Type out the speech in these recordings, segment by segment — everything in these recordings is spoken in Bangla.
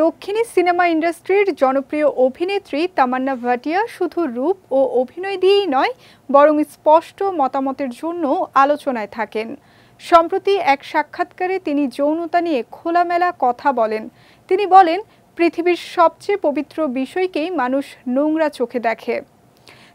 দক্ষিণী সিনেমা ইন্ডাস্ট্রির জনপ্রিয় অভিনেত্রী তামান্না ভাটিয়া শুধু রূপ ও অভিনয় দিয়েই নয়, বরং স্পষ্ট মতামতের জন্য আলোচনায় থাকেন। সম্প্রতি এক সাক্ষাৎকারে তিনি যৌনতা নিয়ে খোলামেলা কথা বলেন। তিনি বলেন, পৃথিবীর সবচেয়ে পবিত্র বিষয়কেই মানুষ নোংরা চোখে দেখে।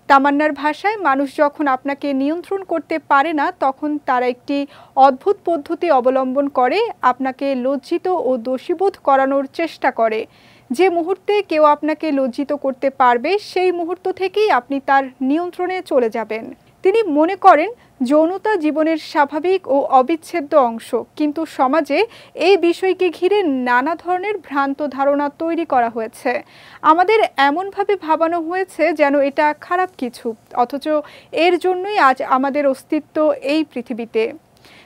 তামান্নার ভাষায়, মানুষ যখন আপনাকে নিয়ন্ত্রণ করতে পারে না, তখন তারা একটি অদ্ভুত পদ্ধতি অবলম্বন করে, আপনাকে লজ্জিত ও দোষীবোধ করানোর চেষ্টা করে। যে মুহূর্তে কেউ আপনাকে লজ্জিত করতে পারবে, সেই মুহূর্ত থেকেই আপনি তার নিয়ন্ত্রণে চলে যাবেন। তিনি মনে করেন, যৌনতা জীবনের স্বাভাবিক ও অবিচ্ছেদ্য অংশ, কিন্তু সমাজে এই বিষয়কে ঘিরে নানা ধরনের ভ্রান্ত ধারণা তৈরি করা হয়েছে। আমাদের এমনভাবে ভাবানো হয়েছে যেন এটা খারাপ কিছু, অথচ এর জন্যই আজ আমাদের অস্তিত্ব এই পৃথিবীতে।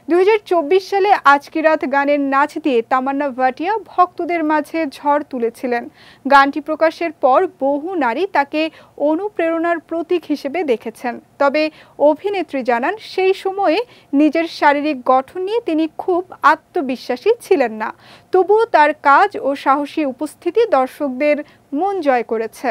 2024 সালে আজ কি রাত গানের নাচ দিয়ে তামান্না ভাটিয়া ভক্তদের মাঝে ঝড় তুলেছিলেন। গানটি প্রকাশের পর বহু নারী তাকে অনুপ্রেরণার প্রতীক হিসেবে দেখেছেন। তবে অভিনেত্রী জানান, সেই সময়ে নিজের শারীরিক গঠন নিয়ে তিনি খুব আত্মবিশ্বাসী ছিলেন না। তবুও তার কাজ ও সাহসী উপস্থিতি দর্শকদের মন জয় করেছে।